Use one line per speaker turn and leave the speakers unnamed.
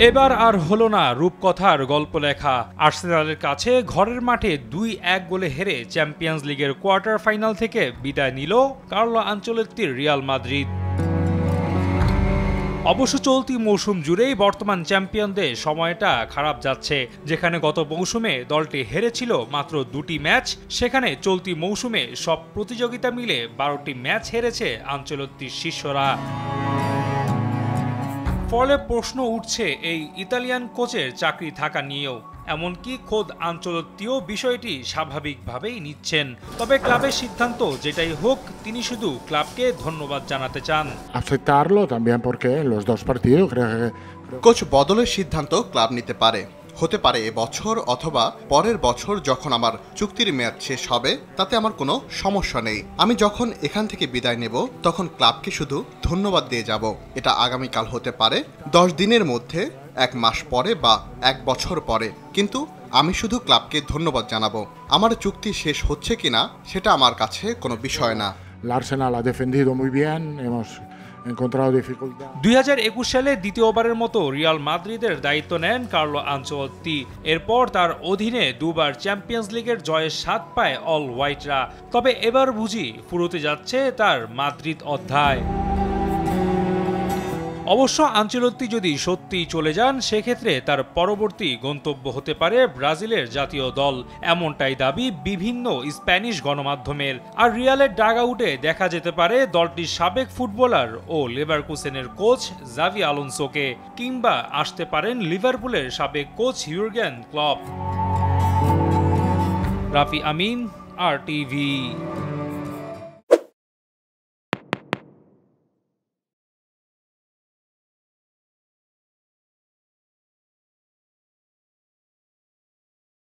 এবার আর হলো না রূপকথার গল্প লেখা। আর্সেনালের কাছে ঘরের মাঠে ২-১ গোলে হেরে চ্যাম্পিয়ন্স লিগের কোয়ার্টার ফাইনাল থেকে বিদায় নিল কার্লো আনচেলত্তির রিয়াল মাদ্রিদ। অবশ্য চলতি মৌসুম জুড়েই বর্তমান চ্যাম্পিয়নদের সময়টা খারাপ যাচ্ছে। যেখানে গত মৌসুমে দলটি হেরেছিল মাত্র ২টি ম্যাচ, সেখানে চলতি মৌসুমে সব প্রতিযোগিতা মিলে ১২টি ম্যাচ হেরেছে আনচেলত্তির শিষ্যরা। ফলে প্রশ্ন উঠছে এই ইতালিয়ান কোচের চাকরি থাকা নিয়েও। এমনকি খোদ আনচেলত্তিও বিষয়টি স্বাভাবিকভাবেই নিচ্ছেন। তবে ক্লাবের সিদ্ধান্ত যেটাই হোক, তিনি শুধু ক্লাবকে ধন্যবাদ জানাতে চান।
কোচ বদলের সিদ্ধান্ত ক্লাব নিতে পারে, হতে পারে এবছর অথবা পরের বছর যখন আমার চুক্তির মেয়াদ শেষ হবে, তাতে আমার কোনো সমস্যা নেই। আমি যখন এখান থেকে বিদায় নেব তখন ক্লাবকে শুধু ধন্যবাদ দিয়ে যাব। এটা আগামীকাল হতে পারে, 10 দিনের মধ্যে, 1 মাস পরে বা 1 বছর পরে, কিন্তু আমি শুধু ক্লাবকে ধন্যবাদ জানাবো। আমার চুক্তি শেষ হচ্ছে কিনা সেটা আমার কাছে কোনো বিষয় না।
L'Arsenal ha defendido muy bien, hemos encontrado dificultad.
2021 সালে দ্বিতীয়বারের মতো রিয়াল মাদ্রিদের দায়িত্ব নেন কার্লো আনচেলত্তি। এরপর তার অধীনে দুবার চ্যাম্পিয়ন্স লিগের জয়ের স্বাদ পায় অল হোয়াইটরা। তবে এবার বুঝি ফুরোতে যাচ্ছে তার মাদ্রিদ অধ্যায়। অবশ্য আনচেলত্তি যদি সত্যিই চলে যান, সেক্ষেত্রে তার পরবর্তী গন্তব্য হতে পারে ব্রাজিলের জাতীয় দল, এমনটাই দাবি বিভিন্ন স্প্যানিশ গণমাধ্যমের। আর রিয়ালের ডাগআউটে দেখা যেতে পারে দলটির সাবেক ফুটবলার ও লেভারকুসেনের কোচ জাভি আলোনসোকে, কিংবা আসতে পারেন লিভারপুলের সাবেক কোচ ইউর্গেন ক্লপ। রাফি আমিন, RTV।